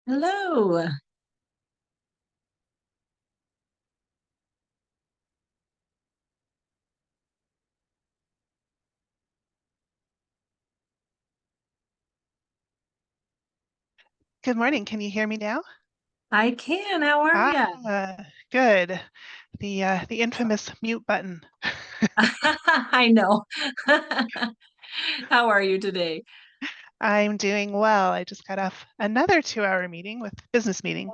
Hello. Good morning. Can you hear me now? I can. How are you? Good. The infamous mute button. I know. How are you today? I'm doing well. I just got off another 2-hour meeting with business meeting.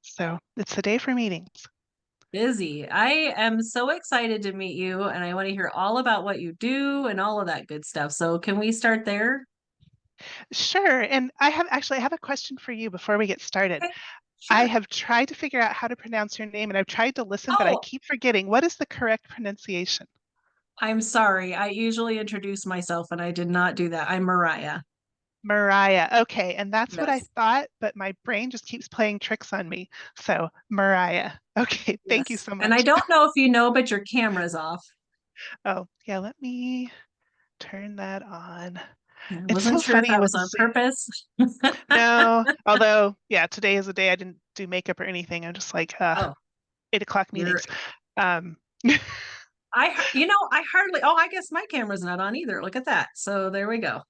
So it's a day for meetings. Busy. I am so excited to meet you, and I want to hear all about what you do and all of that good stuff. So, can we start there? Sure. And I have a question for you before we get started. Okay, I sure. have tried to figure out how to pronounce your name and I've tried to listen, but I Oh, keep forgetting. What is the correct pronunciation? I'm sorry. I usually introduce myself, and I did not do that. I'm Mariah. Mariah. Okay, and that's what I Yes. thought, but my brain just keeps playing tricks on me. So, Mariah. Okay, thank you Yes. so And I much. don't know if you know, but your camera's off. Oh, yeah, let me turn that on. I It's wasn't so sure if funny that with was on Zoom. purpose. No, although, yeah, today is a day I didn't do makeup or anything. I'm just like, Oh, 8 o'clock you're meetings. Um, I hardly, oh, I guess my camera's not on either. Look at that. So there we go.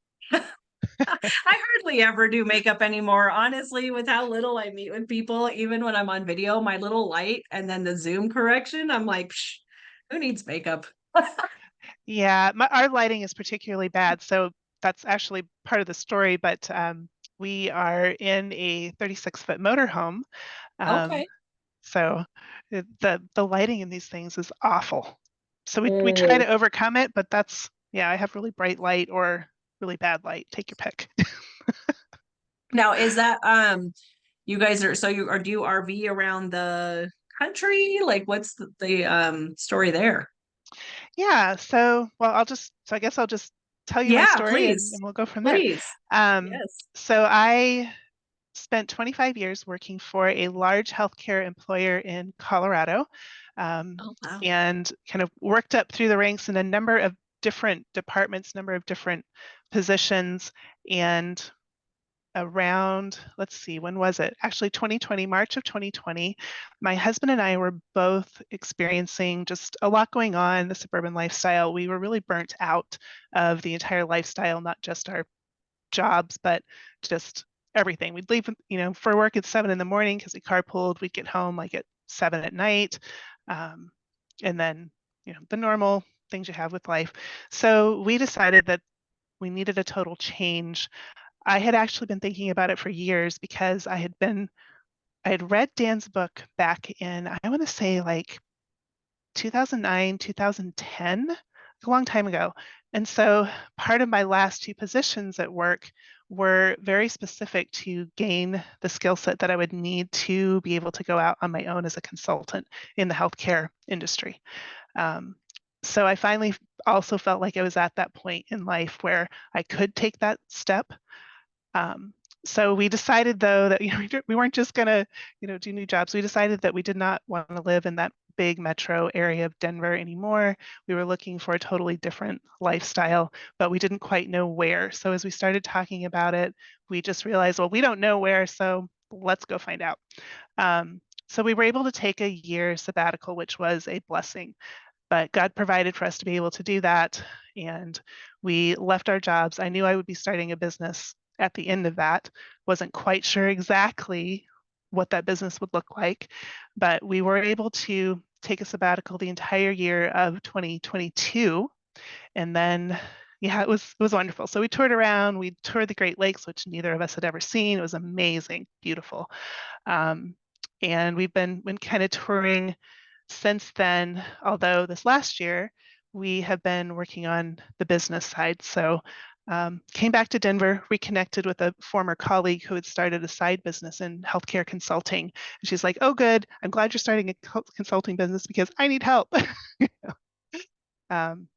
I hardly ever do makeup anymore, honestly, with how little I meet with people. Even when I'm on video, my little light and then the zoom correction, I'm like, Psh, who needs makeup? yeah, our lighting is particularly bad, so that's actually part of the story, but we are in a 36-foot motorhome. Um, Okay. so the lighting in these things is awful. So we try Oh. to overcome it, but yeah, I have really bright light or really bad light. Take your pick. Now, is that you guys are so you or do you RV around the country? Like what's the story there? Yeah, so I guess I'll just tell you my Yeah, story and please. we'll go from there. Please. Um, Yes. so I spent 25 years working for a large healthcare employer in Colorado, um, Oh wow. and kind of worked up through the ranks in a number of different departments, number of different positions, and around, let's see, when was it? Actually, 2020, March of 2020, my husband and I were both experiencing just a lot going on, the suburban lifestyle. We were really burnt out of the entire lifestyle, not just our jobs, but just everything. We'd leave, for work at 7 in the morning because we carpooled. We'd get home like at 7 at night. Um, and then, the normal things you have with life. So we decided that we needed a total change. I had actually been thinking about it for years because I had read Dan's book back in, I want to say like 2009, 2010, a long time ago. And so part of my last two positions at work were very specific to gain the skill set that I would need to be able to go out on my own as a consultant in the healthcare industry. Um, so I finally also felt like I was at that point in life where I could take that step. um, so we decided though that we weren't just gonna do new jobs. We decided that we did not want to live in that big metro area of Denver anymore. We were looking for a totally different lifestyle, but we didn't quite know where. So as we started talking about it, we just realized, well, we don't know where, so let's go find out. So we were able to take a year sabbatical, which was a blessing. But God provided for us to be able to do that. And we left our jobs. I knew I would be starting a business at the end of that. Wasn't quite sure exactly what that business would look like, but we were able to take a sabbatical the entire year of 2022. And then, yeah, it was wonderful. So we toured around. We toured the Great Lakes, which neither of us had ever seen. It was amazing, beautiful. Um, and we've been kind of touring since then, although this last year we have been working on the business side. So came back to Denver, reconnected with a former colleague who had started a side business in healthcare consulting. And she's like, "Oh, good. I'm glad you're starting a consulting business because I need help." um,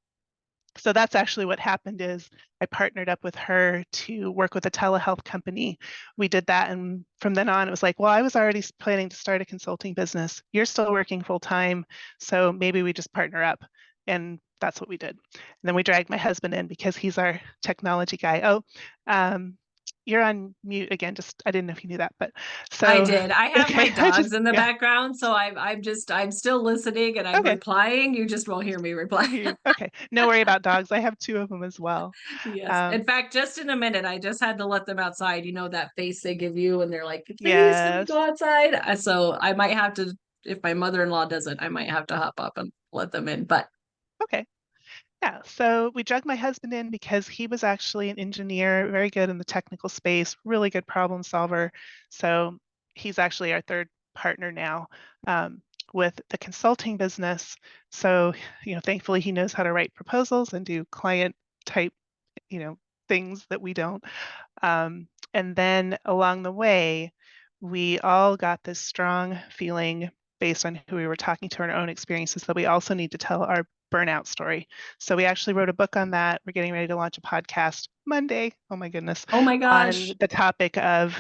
so that's actually what happened is I partnered up with her to work with a telehealth company. We did that. And from then on, it was like, well, I was already planning to start a consulting business. You're still working full time. So maybe we just partner up. And that's what we did. And then we dragged my husband in because he's our technology guy. Oh, um, you're on mute again. Just I didn't know if you knew that, but I so did. I have my okay, I just dogs in the yeah, background, so I'm still listening and I'm okay. replying. You just won't hear me reply. I hear you. Okay, no worry about dogs. I have two of them as well. Yes. In Um, fact, just in a minute, I just had to let them outside. You know that face they give you and they're like, please let me yes. go outside. So I might have to, if my mother-in-law doesn't, I might have to hop up and let them in. But Okay. Yeah, so we drug my husband in because he was actually an engineer, very good in the technical space, really good problem solver. So he's actually our third partner now um, with the consulting business. So, thankfully he knows how to write proposals and do client type, things that we don't. And then along the way, we all got this strong feeling based on who we were talking to and our own experiences that we also need to tell our burnout story. So we actually wrote a book on that. We're getting ready to launch a podcast Monday. Oh my goodness, oh my on gosh. the topic of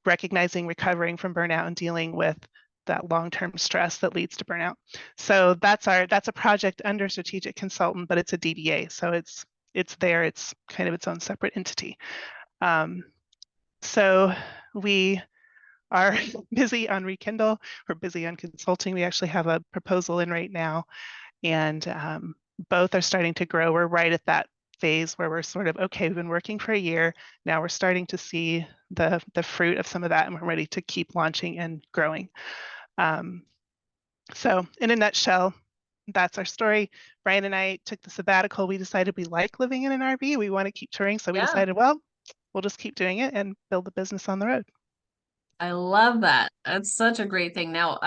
recognizing, recovering from burnout, and dealing with that long-term stress that leads to burnout. So that's a project under strategic consultant, but it's a DBA. So it's there. It's kind of its own separate entity. Um, so we are busy on Rekindle. We're busy on consulting. We actually have a proposal in right now, and both are starting to grow. We're right at that phase where we're sort of okay. We've been working for a year. Now we're starting to see the fruit of some of that, and we're ready to keep launching and growing. So in a nutshell, that's our story. Brian and I took the sabbatical. We decided we like living in an RV. We want to keep touring, so we Yeah. decided, well, we'll just keep doing it and build the business on the road. I love that. That's such a great thing. Now,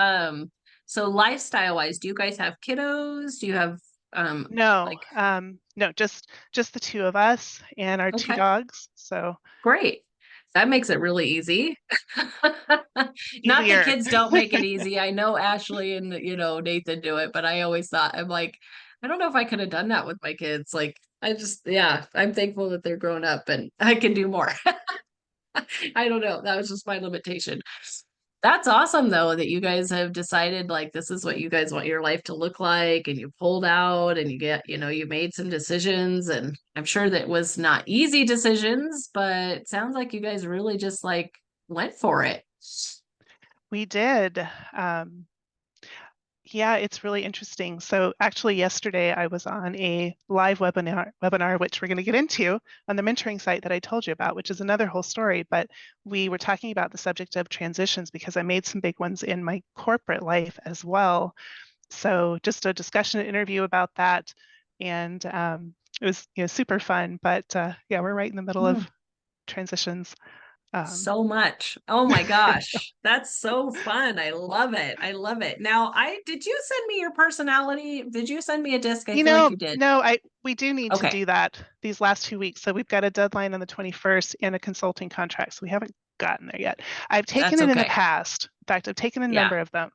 so lifestyle wise, do you guys have kiddos? Do you have No, like no, just the two of us and our two okay, dogs. So great. That makes it really easy. Not that easier. kids don't make it easy. I know Ashley and Nathan do it, but I always thought I'm like, I don't know if I could have done that with my kids. Like I just yeah, I'm thankful that they're grown up and I can do more. I don't know. That was just my limitation. That's awesome though that you guys have decided like this is what you guys want your life to look like and you pulled out and you made some decisions and I'm sure that was not easy decisions, but it sounds like you guys really just like went for it. We did. Um, yeah, it's really interesting. So actually yesterday I was on a live webinar, which we're going to get into on the mentoring site that I told you about, which is another whole story. But we were talking about the subject of transitions because I made some big ones in my corporate life as well. So just a discussion and interview about that. And it was super fun. But yeah, we're right in the middle of Hmm. transitions. Um, So much. Oh my gosh. That's so fun. I love it. I love it. Now, I did you send me your personality? Did you send me a disc? I feel like you did. no, we do need to Okay. do that these last 2 weeks. So we've got a deadline on the 21st and a consulting contract. So we haven't gotten there yet. I've taken That's it in the okay. past. In fact, I've taken a Yeah. number of them.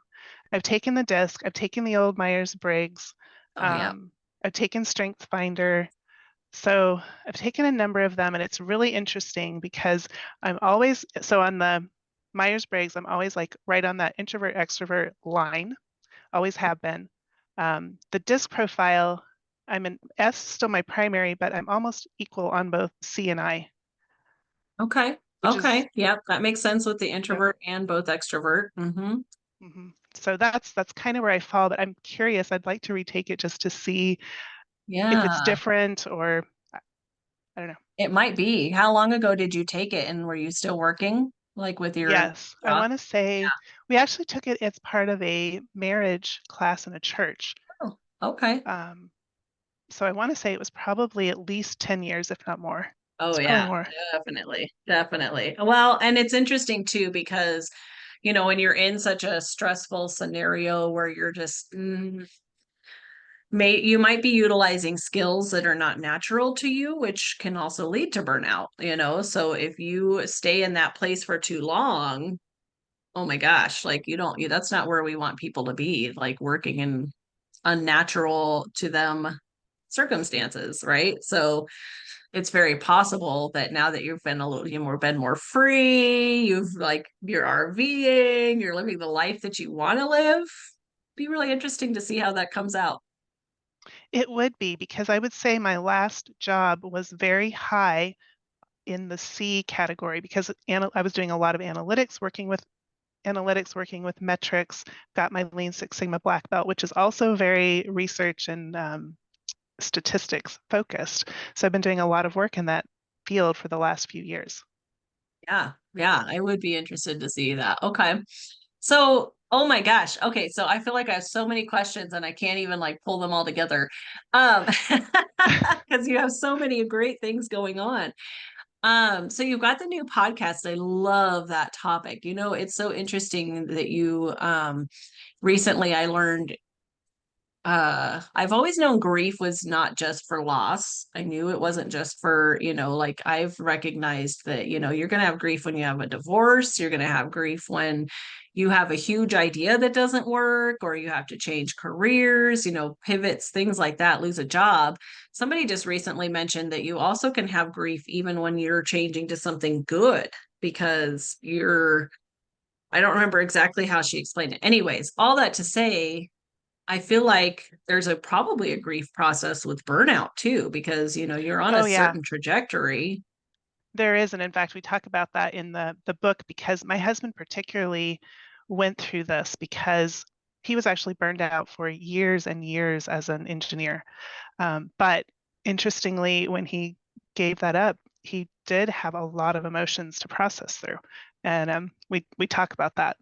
I've taken the disc. I've taken the old Myers-Briggs. Oh yeah. I've taken Strength Finder. So I've taken a number of them, and it's really interesting because I'm always so on the Myers-Briggs, I'm always like right on that introvert extrovert line, always have been. The disc profile, I'm an S, still my primary, but I'm almost equal on both C and I, Okay. which is Okay. Yep. That makes sense with the so. introvert and both extrovert. Hmm. So that's kind of where I fall, but I'm curious. I'd like to retake it just to see if it's Yeah. different or I don't know. It might be. How long ago did you take it and were you still working like with your Yes, I job? want to say we actually took it as part of a marriage class in a church. Oh, okay. Um, so I want to say it was probably at least 10 years, if not more. Oh It's probably yeah, more. definitely. Definitely. Well, and it's interesting too because when you're in such a stressful scenario where you're just you might be utilizing skills that are not natural to you, which can also lead to burnout. So if you stay in that place for too long, oh my gosh, like that's not where we want people to be, like working in unnatural to them circumstances, right? So it's very possible that now that you've been a little been more free, you're RVing, you're living the life that you want to live. Be really interesting to see how that comes out. It would be because I would say my last job was very high in the C category because I was doing a lot of analytics, working with metrics, got my Lean Six Sigma black belt, which is also very research and statistics focused. So I've been doing a lot of work in that field for the last few years. Yeah. Yeah. I would be interested to see that. Okay. So, oh my gosh. Okay. So I feel like I have so many questions and I can't even like pull them all together. Because you have so many great things going on. So you've got the new podcast. I love that topic. It's so interesting that you recently I learned I've always known grief was not just for loss. I knew it wasn't just for, like I've recognized that, you're going to have grief when you have a divorce, you're going to have grief when you have a huge idea that doesn't work, or you have to change careers, pivots, things like that, lose a job. Somebody just recently mentioned that you also can have grief even when you're changing to something good because I don't remember exactly how she explained it. Anyways, all that to say, I feel like there's probably a grief process with burnout too, because you're on a Oh yeah, certain trajectory. there is, and in fact, we talk about that in the book because my husband particularly went through this because he was actually burned out for years and years as an engineer. But interestingly, when he gave that up, he did have a lot of emotions to process through, and we talk about that.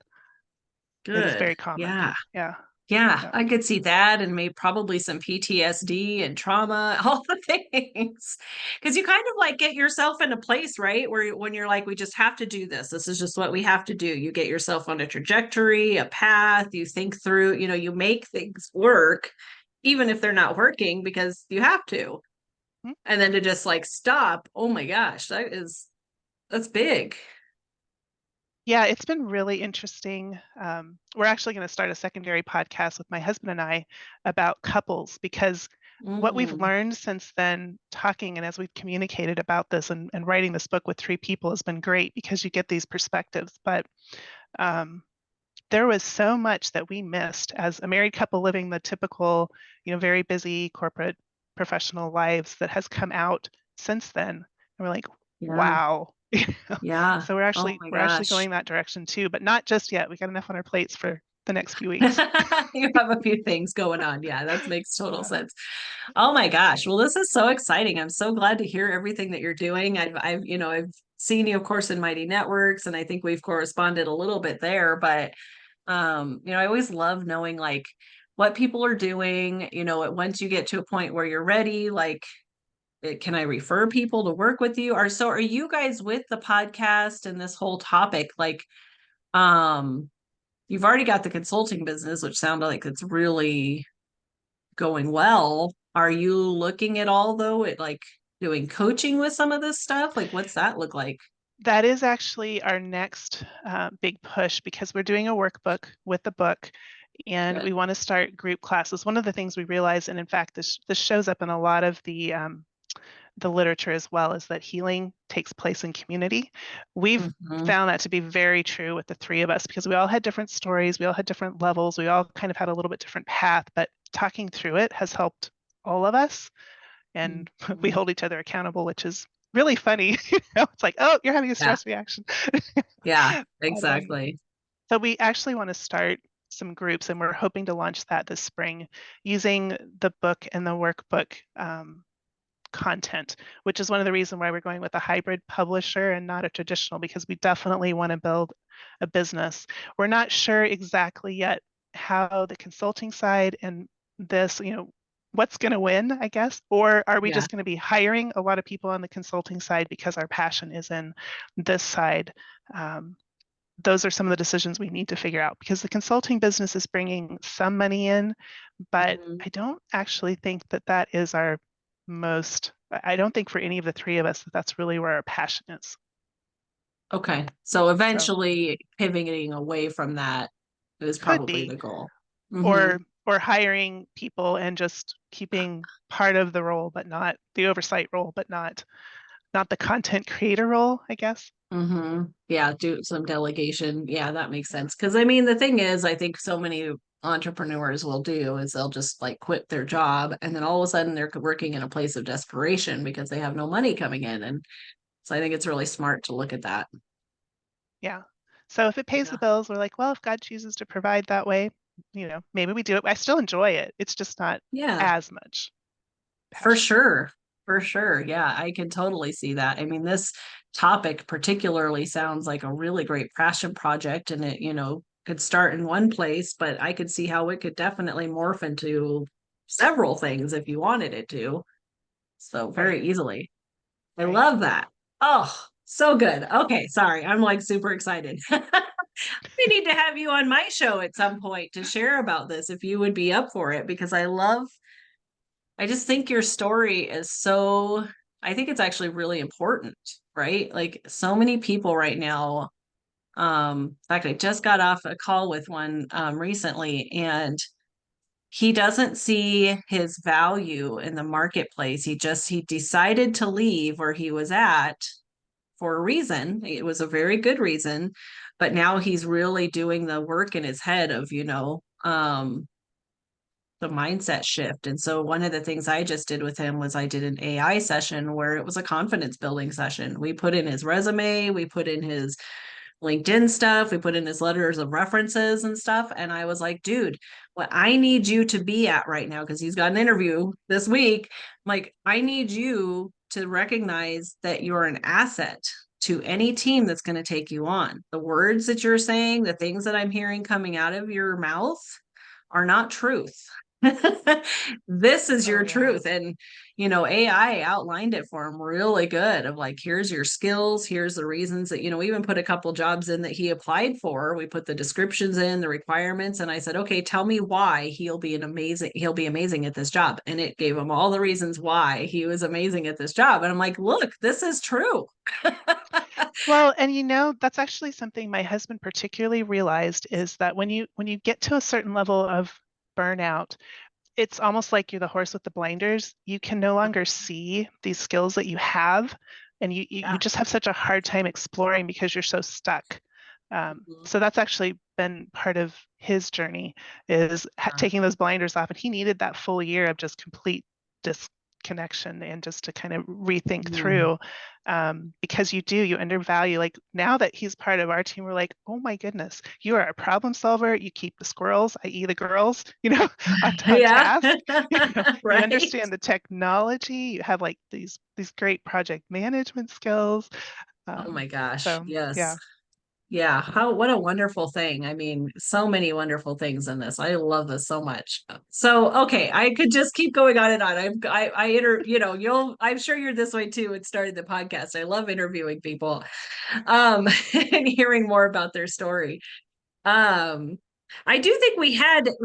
It's Good. very common. Yeah. Yeah, Yeah, yeah. I could see that and maybe probably some PTSD and trauma, all the things. Because you kind of like get yourself in a place, right? When you're like, we just have to do this. This is just what we have to do. You get yourself on a trajectory, a path, you think through, you make things work, even if they're not working because you have to. Mhm. And then to just like stop, oh my gosh, that's big. Yeah, it's been really interesting. We're actually going to start a secondary podcast with my husband and I about couples because what we've Mm, learned since then, talking and as we've communicated about this and writing this book with three people has been great because you get these perspectives. But um, there was so much that we missed as a married couple living the typical, very busy corporate professional lives that has come out since then. And we're like, yeah. wow. Yeah. So we're Oh actually my we're actually gosh. going that direction too, but not just yet. We got enough on our plates for the next few weeks. You have a few things going on. Yeah, that makes total Yeah. sense. Oh my gosh. Well, this is so exciting. I'm so glad to hear everything that you're doing. I've seen you, of course, in Mighty Networks, and I think we've corresponded a little bit there, but I always love knowing like what people are doing, once you get to a point where you're ready, like can I refer people to work with you? Are you guys with the podcast and this whole topic? Like, um, you've already got the consulting business, which sounded like it's really going well. Are you looking at all though at like doing coaching with some of this stuff? Like, what's that look like? That is actually our next big push because we're doing a workbook with the book and Good. we want to start group classes. One of the things we realize, and in fact, this shows up in a lot of the literature as well, is that healing takes place in community. We've Mhm. found that to be very true with the three of us because we all had different stories, we all had different levels, we all kind of had a little bit different path, but talking through it has helped all of us. And we Mhm. hold each other accountable, which is really funny. It's like, oh, you're having a Yeah. stress reaction. Yeah, But, exactly. so we actually want to start some groups, and we're hoping to launch that this spring using the book and the workbook content, which is one of the reasons why we're going with a hybrid publisher and not a traditional, because we definitely want to build a business. We're not sure exactly yet how the consulting side and this, what's going to win, I guess, or are we Yeah. just going to be hiring a lot of people on the consulting side because our passion is in this side? Um, those are some of the decisions we need to figure out because the consulting business is bringing some money in, but Mhm. I don't actually think that that is our most, I don't think for any of the three of us that that's really where our passion is. Okay. So So eventually pivoting away from that is could probably be, the goal. Hmm. or hiring people and just keeping part of the role, but not the oversight role, but not the content creator role, I guess. Hmm. Yeah, do some delegation. Yeah, that makes sense. Because I mean, the thing is, I think so many entrepreneurs will do is they'll just like quit their job and then all of a sudden they're working in a place of desperation because they have no money coming in. And So I think it's really smart to look at that. Yeah. So if it pays the Yeah. bills, we're like, well, if God chooses to provide that way, maybe we do it. I still enjoy it. It's just not Yeah. as much For passion. sure. For sure. Yeah, I can totally see that. I mean, this topic particularly sounds like a really great passion project, and it, could start in one place, but I could see how it could definitely morph into several things if you wanted it to. So Right. very easily. I Right. love that. Oh, so good. Okay, sorry. I'm like super excited. We need to have you on my show at some point to share about this if you would be up for it, because I just think your story is so, I think it's actually really important, right? Like so many people right now. In fact, I just got off a call with one recently, and he doesn't see his value in the marketplace. He decided to leave where he was at for a reason. It was a very good reason, but now he's really doing the work in his head of, the mindset shift. And so one of the things I just did with him was I did an AI session where it was a confidence building session. We put in his resume, we put in his LinkedIn stuff, we put in his letters of references and stuff. And I was like, dude, what I need you to be at right now, because he's got an interview this week, like, I need you to recognize that you're an asset to any team that's going to take you on. The words that you're saying, the things that I'm hearing coming out of your mouth are not truth. This is Oh your yeah. truth. And, AI outlined it for him really good of like, here's your skills, here's the reasons that, we even put a couple jobs in that he applied for. We put the descriptions in, the requirements, and I said, okay, tell me why he'll be amazing at this job. And it gave him all the reasons why he was amazing at this job. And I'm like, look, this is true. Well, and that's actually something my husband particularly realized is that when you get to a certain level of burnout, it's almost like you're the horse with the blinders. You can no longer see these skills that you have, and you Yeah. just have such a hard time exploring because you're so stuck. So that's actually been part of his journey is taking those blinders off, and he needed that full year of just complete disconnection and just to kind of rethink Mhm. through, because you undervalue. Like now that he's part of our team, we're like, oh my goodness, you are a problem solver. You keep the squirrels, i.e. the girls, on Yeah. task. You Right. understand the technology. You have like these great project management skills. Oh my gosh. So Yes. yeah. Yeah, what a wonderful thing. I mean, so many wonderful things in this. I love this so much. So, okay, I could just keep going on and on. I'm sure you're this way too and started the podcast. I love interviewing people and hearing more about their story. Um I do think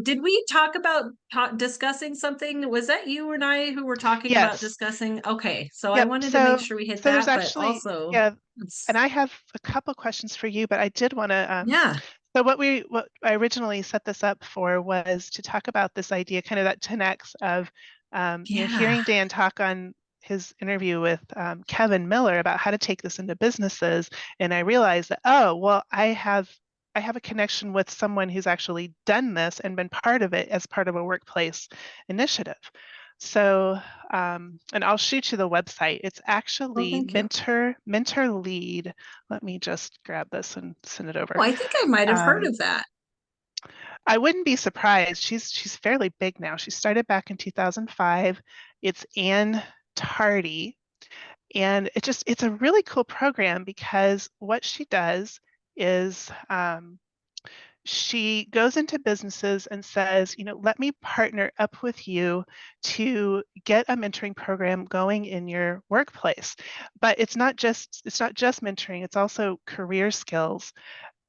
did we talk about discussing something? Was that you and I who were talking about Yes. discussing? Okay, so I Yep. wanted to make So sure we hit so there's that, but actually, also yeah, and it's, I have a couple questions for you, but I did want to yeah, so what I originally set this up for was to talk about this idea, kind of that 10x of yeah. hearing Dan talk on his interview with Kevin Miller about how to take this into businesses, and I realized that, oh, well, I have a connection with someone who's actually done this and been part of it as part of a workplace initiative. So, and I'll shoot you the website. It's Well, actually thank you. mentor lead. Let me just grab this and send it Oh, over. I think I might have heard Um, of that. I wouldn't be surprised. She's fairly big now. She started back in 2005. It's Ann Tardy, and it's a really cool program because what she does is she goes into businesses and says, let me partner up with you to get a mentoring program going in your workplace. But it's not just mentoring, it's also career skills.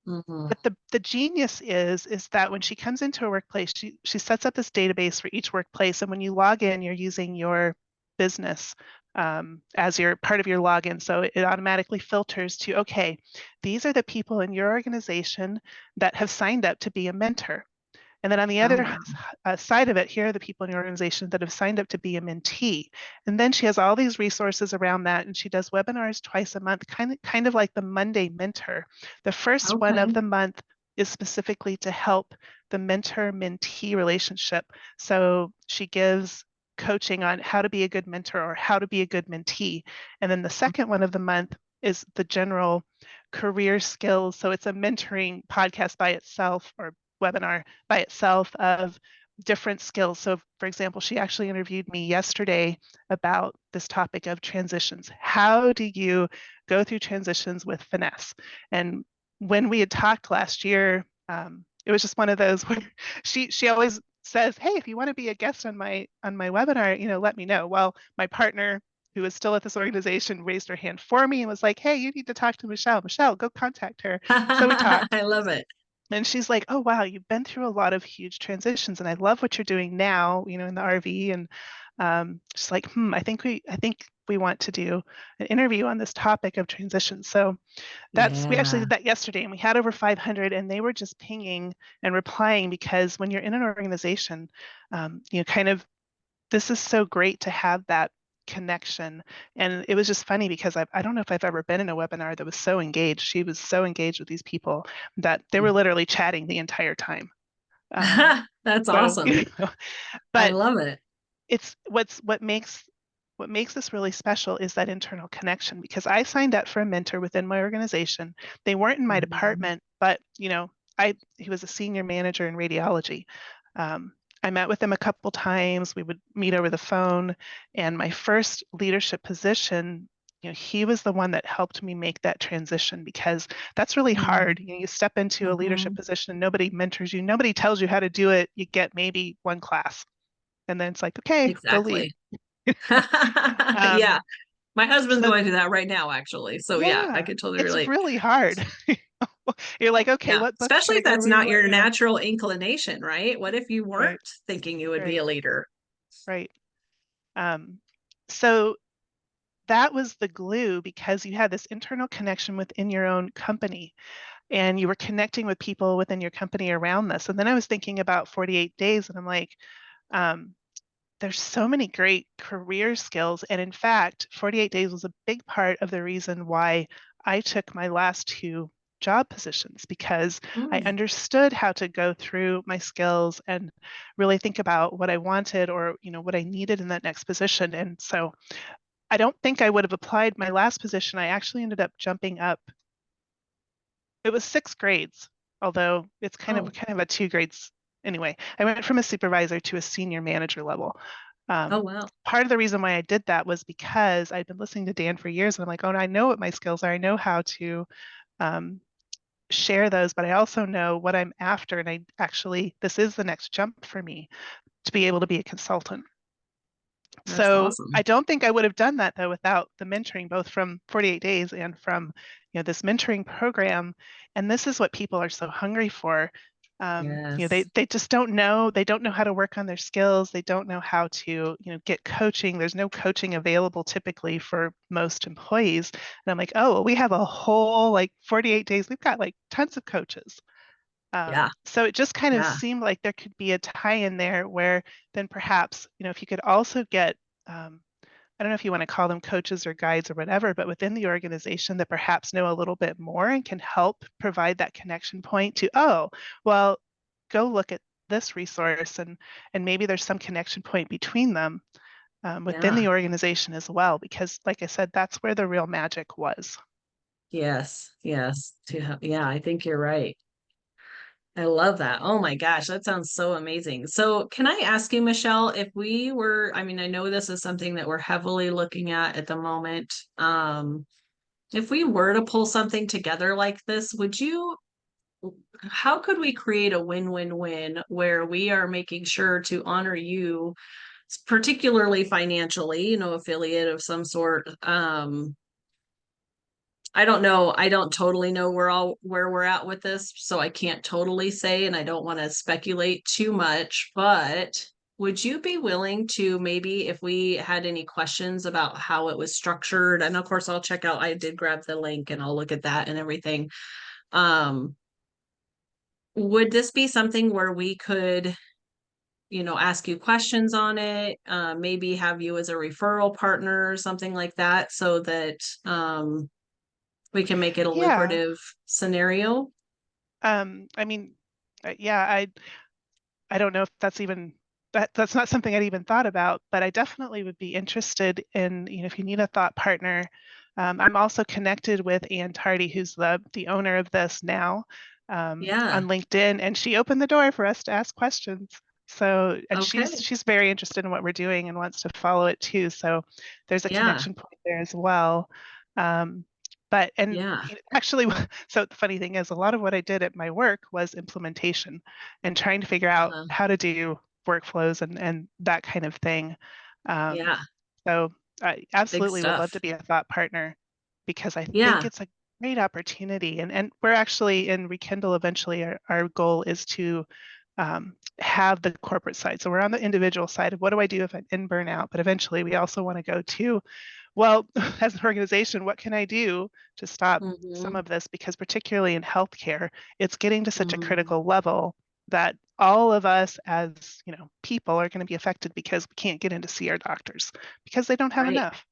Mhm. But the genius is that when she comes into a workplace, she sets up this database for each workplace, and when you log in, you're using your business as your part of your login. So it automatically filters to, okay, these are the people in your organization that have signed up to be a mentor. And then on the Oh, other wow. side of it, here are the people in your organization that have signed up to be a mentee. And then she has all these resources around that, and she does webinars twice a month, kind of like the Monday Mentor. The first one of Okay. the month is specifically to help the mentor-mentee relationship. So she gives coaching on how to be a good mentor or how to be a good mentee. And then the second one of the month is the general career skills. So it's a mentoring podcast by itself, or webinar by itself, of different skills. So for example, she actually interviewed me yesterday about this topic of transitions. How do you go through transitions with finesse? And when we had talked last year, it was just one of those where she always says, "Hey, if you want to be a guest on my webinar, let me know." Well, my partner, who is still at this organization, raised her hand for me and was like, "Hey, you need to talk to Michelle. Michelle, go contact her." So we talked. I love it. And she's like, "Oh, wow, you've been through a lot of huge transitions, and I love what you're doing now, in the RV." And she's like, I think we want to do an interview on this topic of transition. So we actually Yeah. did that yesterday, and we had over 500, and they were just pinging and replying, because when you're in an organization, kind of, this is so great to have that connection. And it was just funny because I don't know if I've ever been in a webinar that was so engaged. She was so engaged with these people that they were literally chatting the entire time. Um, That's so, awesome. I but love it. it's what makes this really special is that internal connection, because I signed up for a mentor within my organization. They weren't in my Mhm. department, but he was a senior manager in radiology. Um, I met with him a couple times. We would meet over the phone, and my first leadership position, he was the one that helped me make that transition, because that's really hard. You step into a leadership Mhm. position and nobody mentors you, nobody tells you how to do it. You get maybe one class, and then it's like, okay, go lead. Exactly. Yeah. Um, My husband's so going through that right now, actually. So yeah, I yeah, could totally it's relate. really hard. You're like, okay, Yeah. what book should Especially I if go that's read? not What, your natural inclination, right? What if you weren't right, thinking you would be right, a leader? right. Um, so that was the glue, because you had this internal connection within your own company, and you were connecting with people within your company around this. And then I was thinking about 48 days, and I'm like, um, there's so many great career skills. And in fact, 48 days was a big part of the reason why I took my last two job positions, because I Mm, understood how to go through my skills and really think about what I wanted, or what I needed in that next position. And so I don't think I would have applied my last position. I actually ended up jumping up. It was 6 grades, although it's oh, kind of a 2 grades. Anyway, I went from a supervisor to a senior manager level. oh Um, wow. Part of the reason why I did that was because I'd been listening to Dan for years, and I'm like, oh, I know what my skills are. I know how to um, share those, but I also know what I'm after. And this is the next jump for me, to be able to be a consultant. That's So I awesome. don't think I would have done that, though, without the mentoring, both from 48 days and from this mentoring program. And this is what people are so hungry for. They Yes. just don't know. They don't know how to work on their skills. They don't know how to get coaching. There's no coaching available typically for most employees. And I'm like, oh, well, we have a whole, like, 48 days. We've got like tons of coaches. Yeah. So it just kind of Yeah. seemed like there could be a tie in there, where then perhaps, if you could also get, I don't know if you want to call them coaches or guides or whatever, but within the organization that perhaps know a little bit more and can help provide that connection point to, oh, well, go look at this resource, and maybe there's some connection point between them within Yeah. the organization as well, because like I said, that's where the real magic was. Yes. Yes. Yeah, I think you're right. I love that. Oh my gosh, that sounds so amazing. So, can I ask you, Michelle, if we were, I mean, I know this is something that we're heavily looking at the moment. If we were to pull something together like this, how could we create a win-win-win where we are making sure to honor you, particularly financially, affiliate of some sort? I don't know. I don't totally know where we're at with this, so I can't totally say, and I don't want to speculate too much, but would you be willing to, maybe if we had any questions about how it was structured, and of course I'll check out, I did grab the link and I'll look at that and everything. Um, would this be something where we could, ask you questions on it, maybe have you as a referral partner or something like that, so that we can make it a Yeah. lucrative scenario? I mean, yeah, I don't know if that's not something I'd even thought about, but I definitely would be interested in, if you need a thought partner, I'm also connected with Ann Tardy, who's the owner of this now, Yeah. on LinkedIn, and she opened the door for us to ask questions. So, and Okay. she's very interested in what we're doing and wants to follow it too. So there's a Yeah. connection point there as well. Um, but and Yeah. actually, so the funny thing is, a lot of what I did at my work was implementation and trying to figure out Uh-huh. how to do workflows and that kind of thing. Um, Yeah. so I Big absolutely would love to stuff. be a thought partner because I think Yeah. it's a great opportunity. And we're actually in Rekindle eventually, our goal is to have the corporate side. So we're on the individual side of what do I do if I'm in burnout? But eventually we also want to go to, well, as an organization, what can I do to stop some Mm-hmm. of this? Because particularly in healthcare, it's getting to such a Mm-hmm. critical level that all of us as people are going to be affected because we can't get in to see our doctors because they don't have Right. enough.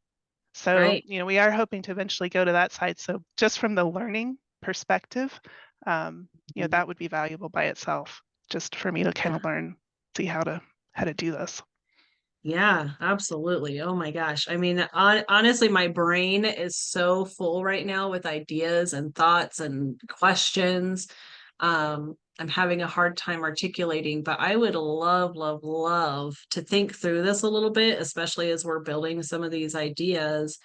So, Right. we are hoping to eventually go to that side. So just from the learning perspective, Mhm. that would be valuable by itself, just for me to kind Yeah. of learn, see how to do this. Yeah, absolutely. Oh my gosh. I mean, honestly, my brain is so full right now with ideas and thoughts and questions. I'm having a hard time articulating, but I would love, love, love to think through this a little bit, especially as we're building some of these ideas.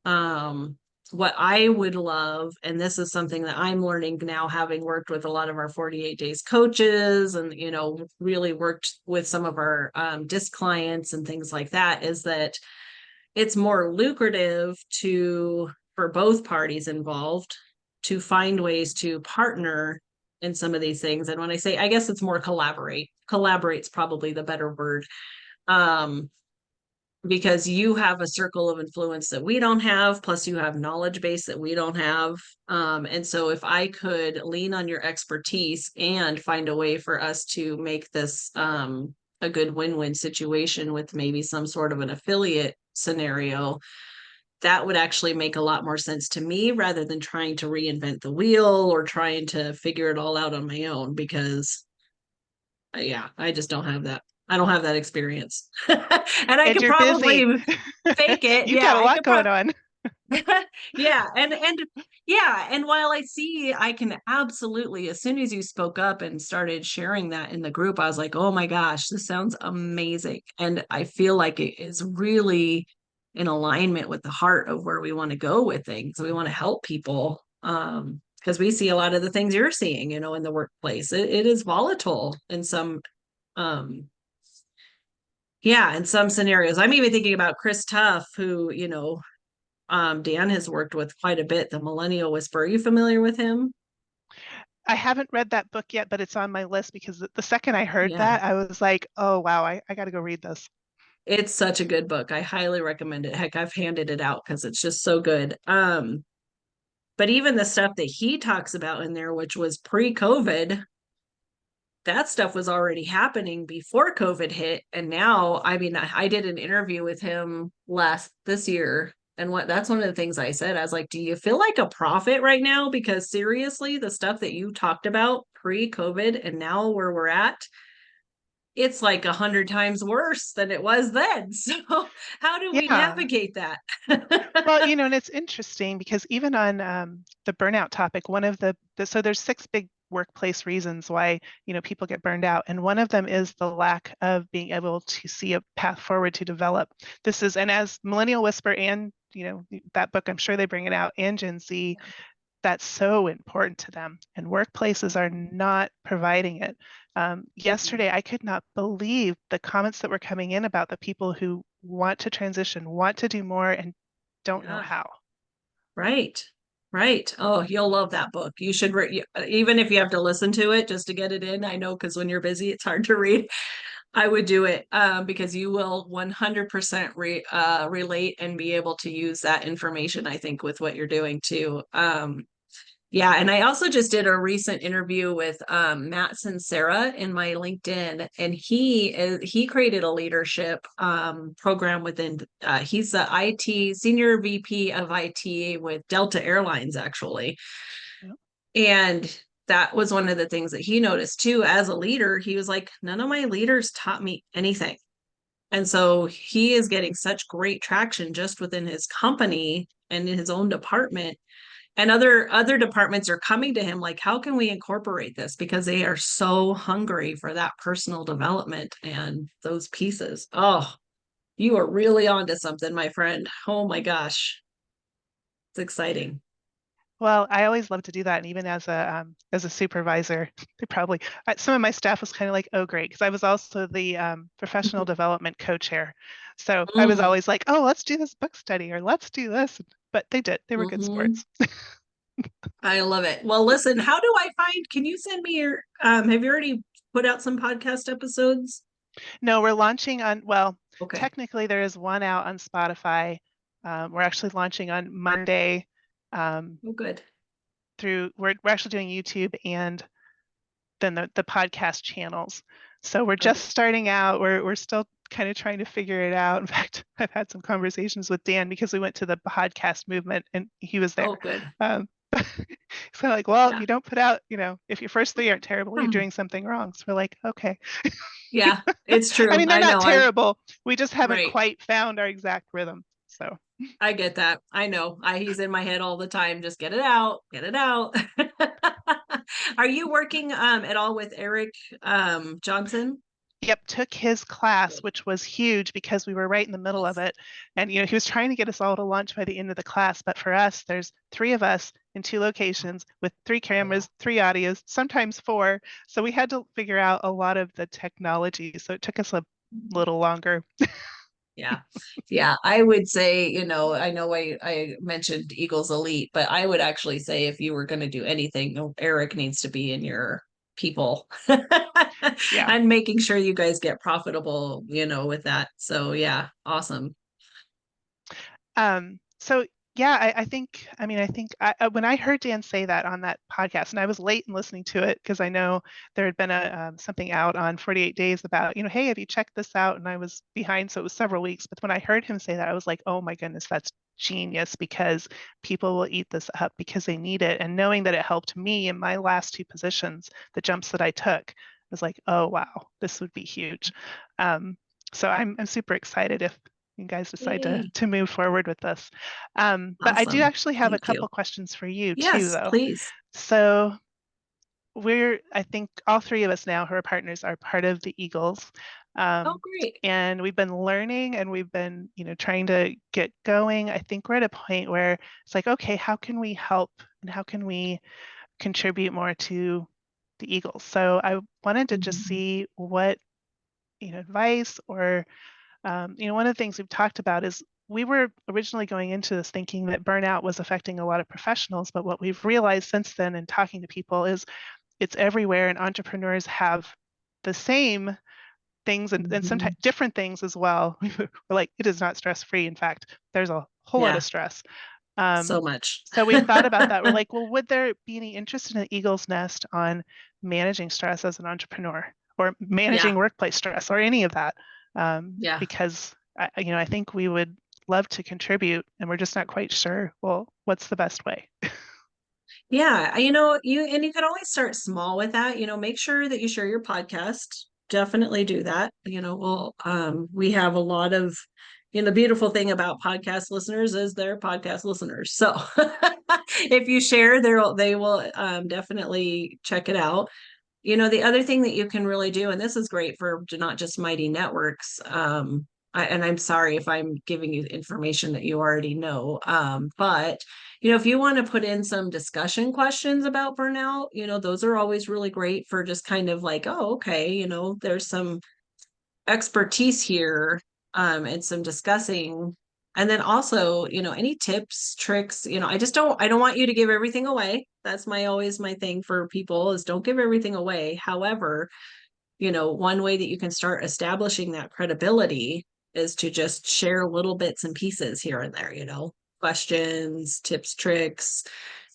Um, what I would love, and this is something that I'm learning now, having worked with a lot of our 48 days coaches and, really worked with some of our disc clients and things like that, is that it's more lucrative for both parties involved to find ways to partner in some of these things. And when I say, I guess it's more collaborate's probably the better word. Um, because you have a circle of influence that we don't have, plus you have knowledge base that we don't have. And so if I could lean on your expertise and find a way for us to make this a good win-win situation with maybe some sort of an affiliate scenario, that would actually make a lot more sense to me rather than trying to reinvent the wheel or trying to figure it all out on my own, because yeah, I just don't have that. I don't have that experience. And I And could you're busy. probably fake it. You've Yeah, got a I lot could going probably on. yeah, and yeah, and while I can absolutely, as soon as you spoke up and started sharing that in the group, I was like, "Oh my gosh, this sounds amazing." And I feel like it is really in alignment with the heart of where we want to go with things. We want to help people because we see a lot of the things you're seeing, in the workplace. It is volatile in some um yeah, in some scenarios. I'm even thinking about Chris Tuff, who, Dan has worked with quite a bit, the Millennial Whisperer. Are you familiar with him? I haven't read that book yet, but it's on my list because the second I heard Yeah, that, I was like, oh, wow, I got to go read this. it's such a good book. I highly recommend it. Heck, I've handed it out because it's just so good. But even the stuff that he talks about in there, which was pre-COVID, that stuff was already happening before COVID hit. And now, I mean, I did an interview with him this year. And that's one of the things I said. I was like, do you feel like a prophet right now? Because seriously, the stuff that you talked about pre-COVID and now where we're at, it's like 100 times worse than it was then. So how do we Yeah. navigate that? Well, and it's interesting because even on the burnout topic, one of so there's 6 big workplace reasons why, people get burned out. And one of them is the lack of being able to see a path forward to develop. And as Millennial Whisper and, that book, I'm sure they bring it out, and Gen Z, that's so important to them. And workplaces are not providing it. Yesterday, I could not believe the comments that were coming in about the people who want to transition, want to do more, and don't know Yeah. how. Right. Right. Oh, you'll love that book. You should even if you have to listen to it just to get it in. I know because when you're busy, it's hard to read. I would do it because you will 100% relate and be able to use that information, I think, with what you're doing too. Yeah, and I also just did a recent interview with Matt Sincera in my LinkedIn, and he created a leadership program within. He's the IT senior VP of IT with Delta Airlines, actually, Yeah. and that was one of the things that he noticed too. As a leader, he was like, none of my leaders taught me anything. And so he is getting such great traction just within his company and in his own department. And other departments are coming to him like, how can we incorporate this? Because they are so hungry for that personal development and those pieces. Oh, you are really onto something, my friend. Oh my gosh. It's exciting. Well, I always love to do that, and even as a supervisor, they probably some of my staff was kind of like, "Oh, great," because I was also the professional development co-chair. So I was Mm, always like, "Oh, let's do this book study, or let's do this." But they did; they were good hmm. sports. I love it. Well, listen, how do I find, can you send me your, have you already put out some podcast episodes? No, we're launching on. Well, Okay. technically, there is one out on Spotify. We're actually launching on Monday. Um, Oh, good. we're actually doing YouTube and then the podcast channels. So we're Okay. just starting out. We're still kind of trying to figure it out. In fact, I've had some conversations with Dan because we went to the podcast movement and he was there. Oh, good. So like, well, Yeah. you don't put out, if your first three aren't terrible, you're Hmm. doing something wrong. So we're like, okay. Yeah, it's I true. mean, they're I not know. I terrible. We just haven't right. quite found our exact rhythm. So I get that. I know. He's in my head all the time. Just get it out. Get it out. Are you working at all with Eric Johnson? yep, took his class, which was huge because we were right in the middle of Yes. it. And, he was trying to get us all to lunch by the end of the class. But for us, there's three of us in two locations with three cameras, three audios, sometimes four. So we had to figure out a lot of the technology. So it took us a little longer. Yeah. Yeah. I would say, I know I mentioned Eagles Elite, but I would actually say if you were going to do anything, Eric needs to be in your people Yeah. and making sure you guys get profitable, with that. So yeah, awesome. So yeah, when I heard Dan say that on that podcast, and I was late in listening to it because I know there had been something out on 48 Days about, hey, have you checked this out? And I was behind, so it was several weeks. But when I heard him say that, I was like, oh my goodness, that's genius because people will eat this up because they need it. And knowing that it helped me in my last two positions, the jumps that I took, I was like, oh wow, this would be huge. So I'm super excited if you guys decide Yay. to move forward with this. But I do Awesome. actually have a Thank you. couple questions for you too, Yes, though. please. So I think all three of us now who are partners are part of the Eagles. Oh, Um, great. and we've been learning and we've been, trying to get going. I think we're at a point where it's like, okay, how can we help and how can we contribute more to the Eagles? So I wanted to just Mhm. see what, advice or one of the things we've talked about is we were originally going into this thinking that burnout was affecting a lot of professionals, but what we've realized since then in talking to people is it's everywhere, and entrepreneurs have the same things and sometimes Mhm. different things as well. We're like, it is not stress free. In fact, there's a whole lot of Yeah, stress. so Um, much. so we thought about that. We're like, well, would there be any interest in an Eagle's Nest on managing stress as an entrepreneur or managing Yeah, workplace stress or any of that? yeah. Because I think we would love to contribute, and we're just not quite sure. Well, what's the best way? Yeah, you can always start small with that, make sure that you share your podcast. Definitely do that. We have a lot of, the beautiful thing about podcast listeners is they're podcast listeners. So if you share, they will definitely check it out. The other thing that you can really do, and this is great for not just Mighty Networks, and I'm sorry if I'm giving you information that you already know, but if you want to put in some discussion questions about burnout, those are always really great for just kind of like, oh, okay, there's some expertise here, and some discussing. And then also, any tips, tricks, I don't want you to give everything away. That's always my thing for people is don't give everything away. However, one way that you can start establishing that credibility is to just share little bits and pieces here and there, questions, tips, tricks,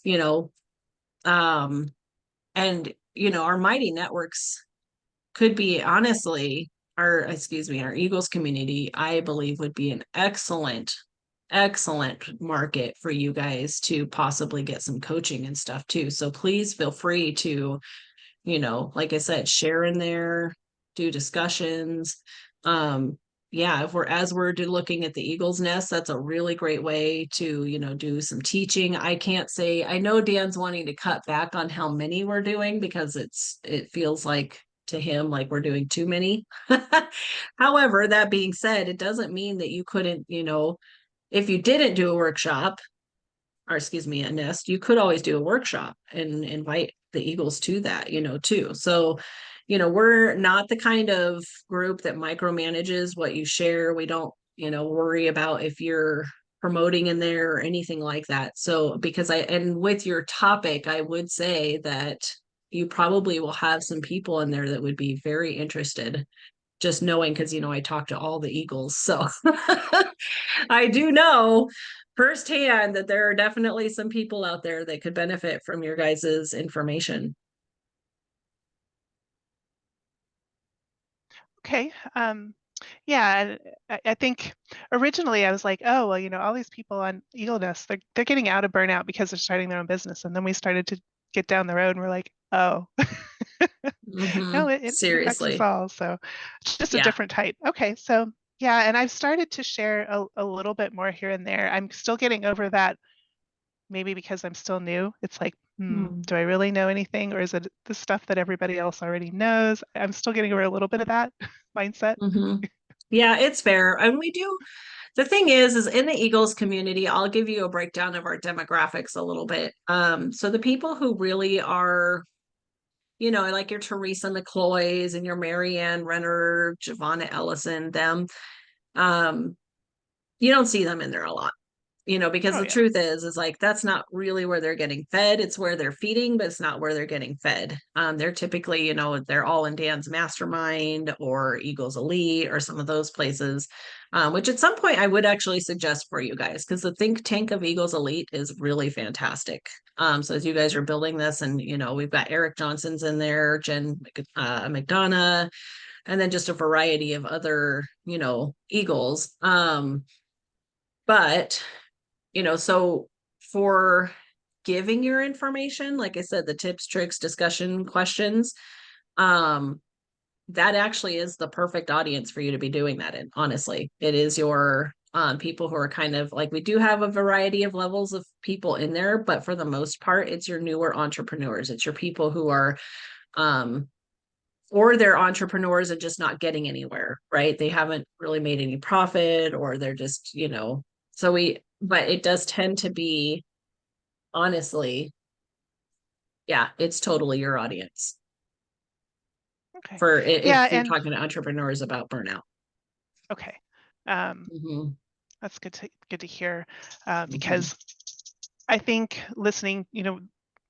you know, um, and our Mighty Networks could be honestly our Eagles community, I believe would be an excellent market for you guys to possibly get some coaching and stuff too. So please feel free to, like I said, share in there, do discussions. Um, yeah, if we're as we're looking at the eagle's nest, that's a really great way to, do some teaching. I can't say, I know Dan's wanting to cut back on how many we're doing because it feels like to him like we're doing too many. However, that being said, it doesn't mean that you couldn't, if you didn't do a workshop, or excuse me, a nest, you could always do a workshop and invite the Eagles to that, too. So, we're not the kind of group that micromanages what you share. We don't, worry about if you're promoting in there or anything like that. So, and with your topic, I would say that you probably will have some people in there that would be very interested, just knowing because I talk to all the Eagles. So I do know firsthand that there are definitely some people out there that could benefit from your guys's information. Okay. Yeah, and I think originally I was like, oh, well, all these people on Eagle Nest, they're getting out of burnout because they're starting their own business. And then we started to get down the road and we're like, oh, no, it affects us Seriously. all. So it's just a Yeah. different type. Okay, so yeah, and I've started to share a little bit more here and there. I'm still getting over that, maybe because I'm still new. It's like, Mm. do I really know anything, or is it the stuff that everybody else already knows? I'm still getting over a little bit of that mindset. hmm Yeah, it's fair. And we do, the thing is in the Eagles community, I'll give you a breakdown of our demographics a little bit. So the people who really are, like your Teresa McCloys and your Marianne Renner, Giovanna Ellison, them, um, you don't see them in there a lot, because Oh the yeah. truth is like that's not really where they're getting fed. It's where they're feeding, but it's not where they're getting fed. They're typically, they're all in Dan's mastermind or Eagles Elite or some of those places, which at some point I would actually suggest for you guys because the think tank of Eagles Elite is really fantastic. So as you guys are building this, and we've got Eric Johnson's in there, Jen McDonough, and then just a variety of other, Eagles. But so for giving your information, like I said, the tips, tricks, discussion questions, um, that actually is the perfect audience for you to be doing that in. Honestly, it is your people who are kind of like, we do have a variety of levels of people in there, but for the most part, it's your newer entrepreneurs. It's your people who are, um, or they're entrepreneurs and just not getting anywhere, right? They haven't really made any profit, or they're just, but it does tend to be, honestly, yeah, it's totally your audience Okay. for Yeah, if you're and talking to entrepreneurs about burnout. okay. Um, hmm that's good to hear, hmm because I think listening,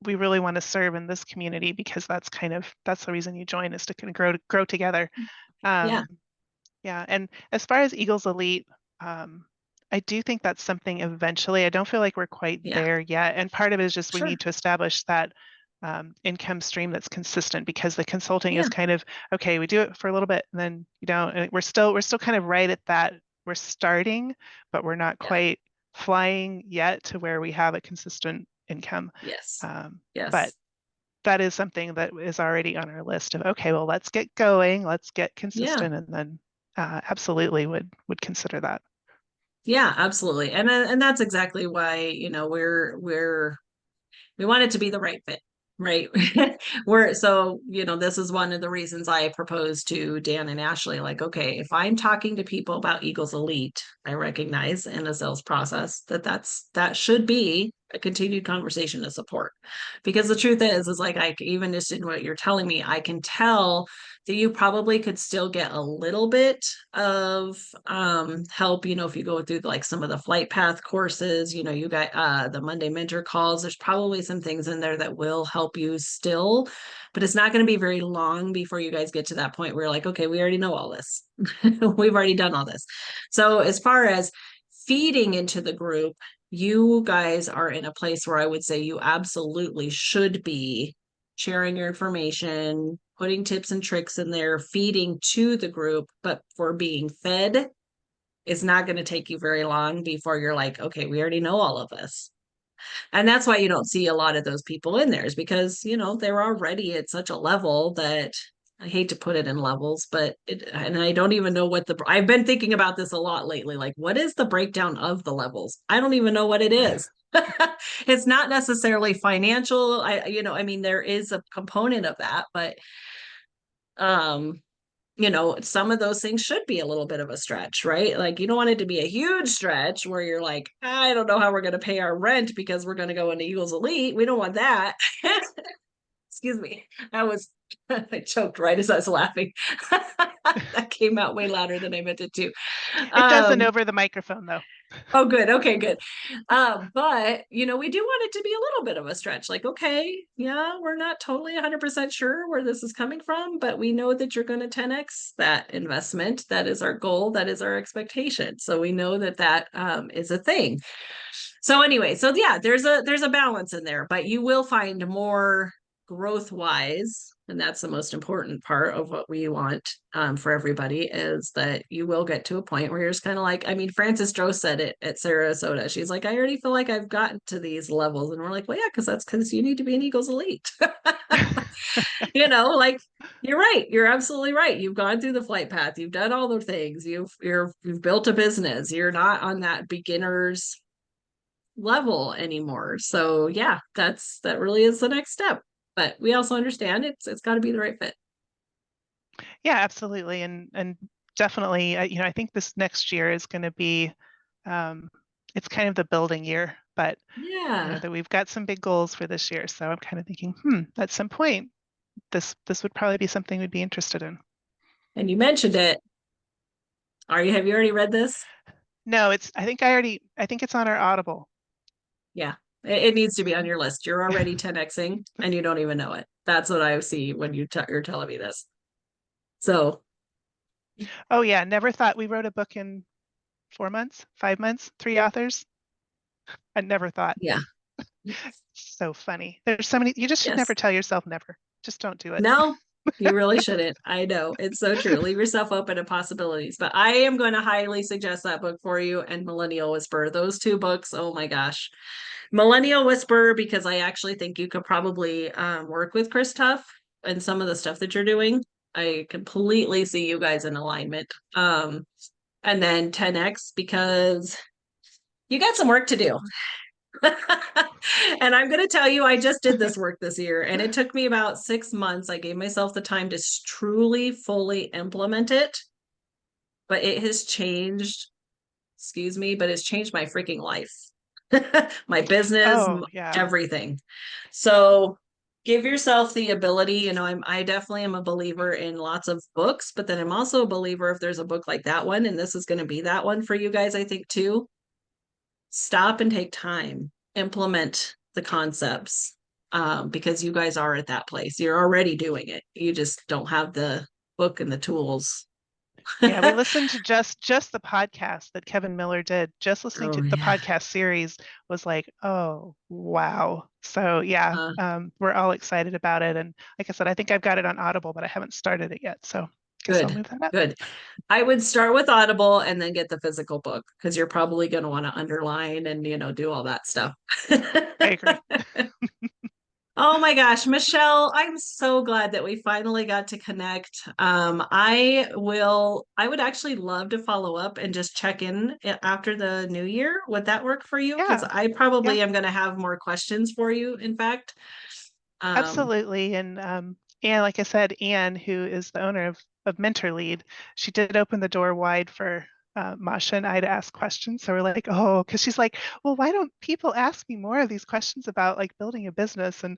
we really want to serve in this community because that's the reason you join, is to kind of grow together. Yeah, Um, yeah, and as far as Eagles Elite, I do think that's something eventually. I don't feel like we're quite yeah, there yet, and part of it is just we sure. need to establish that income stream that's consistent, because the consulting Yeah, is kind of okay. We do it for a little bit, and then and we're still kind of right at that. We're starting, but we're not yeah, quite flying yet to where we have a consistent income. yes, But yes, that is something that is already on our list of, okay, well, let's get going, let's get yeah, consistent, and then absolutely would consider that. yeah, absolutely. And that's exactly why, we want it to be the right fit, right? This is one of the reasons I proposed to Dan and Ashley, like, okay, if I'm talking to people about Eagles Elite, I recognize in a sales process that should be a continued conversation to support. Because the truth is like, even just in what you're telling me, I can tell that you probably could still get a little bit of help, if you go through like some of the flight path courses, you got the Monday mentor calls. There's probably some things in there that will help you still, but it's not going to be very long before you guys get to that point where you're like, okay, we already know all this. We've already done all this. So as far as feeding into the group, you guys are in a place where I would say you absolutely should be sharing your information, putting tips and tricks in there, feeding to the group, but for being fed, it's not going to take you very long before you're like, okay, we already know all of this. And that's why you don't see a lot of those people in there, is because, they're already at such a level that I hate to put it in levels, but and I don't even know what I've been thinking about this a lot lately. Like, what is the breakdown of the levels? I don't even know what it is. It's not necessarily financial. I mean, there is a component of that, but um, some of those things should be a little bit of a stretch, right? Like, you don't want it to be a huge stretch where you're like, I don't know how we're going to pay our rent because we're going to go into Eagles Elite. We don't want that. Excuse me. I choked right as I was laughing. That came out way louder than I meant it to. It doesn't Um, over the microphone though. oh, good. Okay, good. But we do want it to be a little bit of a stretch. Like, okay, yeah, we're not totally 100% sure where this is coming from, but we know that you're going to 10x that investment. That is our goal. That is our expectation. So we know that is a thing. So anyway, so yeah, there's a balance in there, but you will find more growth wise, and that's the most important part of what we want for everybody, is that you will get to a point where you're just kind of like, I mean, Frances Joe said it at Sarasota. She's like, I already feel like I've gotten to these levels. And we're like, well, yeah, that's because you need to be an Eagles Elite. Like, you're right. You're absolutely right. You've gone through the flight path. You've done all the things. You've built a business. You're not on that beginner's level anymore. So yeah, that really is the next step. But we also understand it's got to be the right fit. Yeah, absolutely. And definitely, I think this next year is going to be, it's kind of the building year, but Yeah. that we've got some big goals for this year. So I'm kind of thinking, at some point, this would probably be something we'd be interested in. And you mentioned it. Have you already read this? No, I think it's on our Audible. Yeah. It needs to be on your list. You're already 10xing and you don't even know it. That's what I see when you're telling me this. So Oh yeah, never thought we wrote a book in 4 months, 5 months, 3 authors. I never thought. yeah. So funny. There's so many, you just should never Yes. tell yourself never. Just don't do it. No, you really shouldn't. I know. It's so true. Leave yourself open to possibilities. But I am going to highly suggest that book for you, and Millennial Whisper. Those two books, oh my gosh. Millennial Whisper, because I actually think you could probably work with Chris Tuff and some of the stuff that you're doing. I completely see you guys in alignment. And then 10X, because you got some work to do. And I'm going to tell you, I just did this work this year and it took me about 6 months. I gave myself the time to truly, fully implement it. But it has changed, excuse me, but it's changed my freaking life, my business, Oh yeah. everything. So give yourself the ability. I definitely am a believer in lots of books, but then I'm also a believer if there's a book like that one, and this is going to be that one for you guys, I think too. Stop and take time, implement the concepts, because you guys are at that place. You're already doing it. You just don't have the book and the tools. Yeah, we listened to just the podcast that Kevin Miller did. Just listening Oh to the yeah. podcast series was like, oh wow. So yeah, Uh, we're all excited about it. And like I said, I think I've got it on Audible, but I haven't started it yet. So guess I'll good, move that up. good. I would start with Audible and then get the physical book because you're probably going to want to underline and do all that stuff. I agree. Oh my gosh, Michelle, I'm so glad that we finally got to connect. I would actually love to follow up and just check in after the new year. Would that work for you? Because Yeah, I yeah, probably am going to have more questions for you, in fact. Um, absolutely. And like I said, Anne, who is the owner of Mentor Lead, she did open the door wide for Masha and I to ask questions. So we're like, oh, because she's like, well, why don't people ask me more of these questions about like building a business? And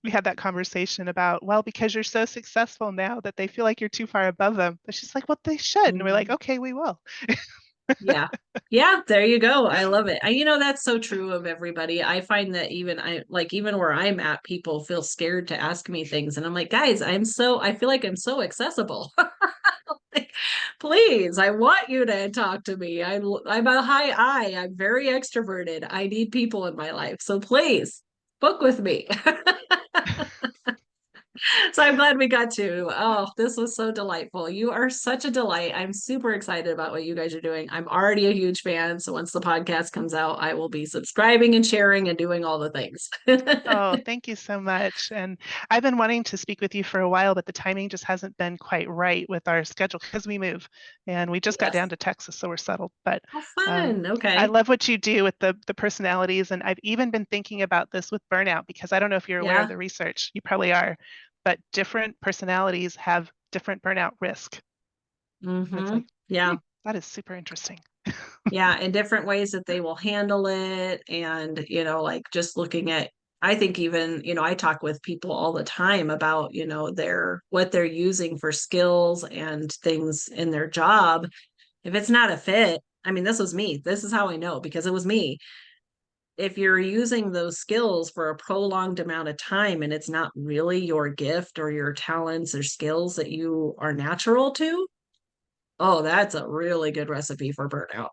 we had that conversation about, well, because you're so successful now that they feel like you're too far above them. But she's like, well, they should. And we're like, okay, we will. Yeah. Yeah, there you go. I love it. That's so true of everybody. I find that even where I'm at, people feel scared to ask me things. And I'm like, guys, I feel like I'm so accessible. Like, please, I want you to talk to me. I'm a high I. I'm very extroverted. I need people in my life. So please book with me. So I'm glad we got to. Oh, this was so delightful. You are such a delight. I'm super excited about what you guys are doing. I'm already a huge fan. So once the podcast comes out, I will be subscribing and sharing and doing all the things. Oh, thank you so much. And I've been wanting to speak with you for a while, but the timing just hasn't been quite right with our schedule because we move and we just got Yes. down to Texas, so we're settled. But Oh, fun. I Okay. love what you do with the personalities. And I've even been thinking about this with burnout because I don't know if you're aware of Yeah. the research. You probably are, but different personalities have different burnout risk. And it's like, Yeah. that is super interesting. Yeah. And different ways that they will handle it. And, like just looking at, I think even, I talk with people all the time about, what they're using for skills and things in their job. If it's not a fit, I mean, this was me. This is how I know because it was me. If you're using those skills for a prolonged amount of time and it's not really your gift or your talents or skills that you are natural to, oh, that's a really good recipe for burnout.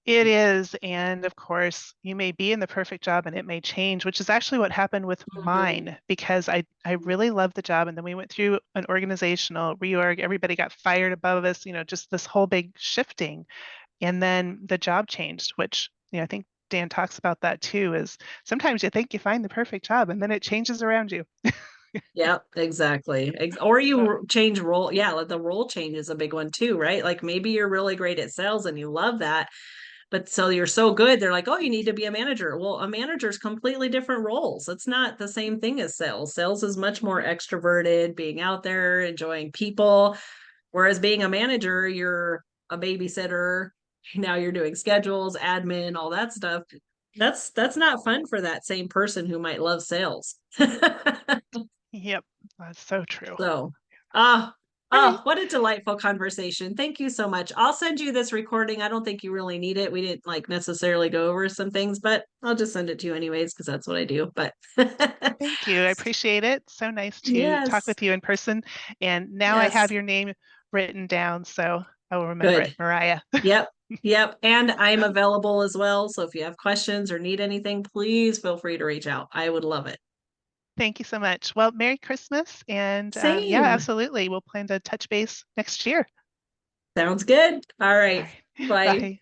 It is. And of course, you may be in the perfect job and it may change, which is actually what happened with Mhm. mine because I really loved the job. And then we went through an organizational reorg. Everybody got fired above us, just this whole big shifting. And then the job changed, which, I think Dan talks about that too, is sometimes you think you find the perfect job and then it changes around you. Yep, exactly. Or you So, change role. Yeah, like the role change is a big one too, right? Like maybe you're really great at sales and you love that, but so you're so good, they're like, oh, you need to be a manager. Well, a manager is completely different roles. It's not the same thing as sales. Sales is much more extroverted, being out there, enjoying people. Whereas being a manager, you're a babysitter. Now you're doing schedules, admin, all that stuff. That's not fun for that same person who might love sales. yep, that's so true. So, ah, All right. what a delightful conversation. Thank you so much. I'll send you this recording. I don't think you really need it. We didn't like necessarily go over some things, but I'll just send it to you anyways because that's what I do. But Thank you. I appreciate it. So nice to talk yes, with you in person. And now I have yes, your name written down, so I will remember it, good. Mariah. Yep. Yep. And I'm available as well. So if you have questions or need anything, please feel free to reach out. I would love it. Thank you so much. Well, Merry Christmas. And yeah, Same. absolutely. We'll plan to touch base next year. Sounds good. All All right. right. Bye. Bye.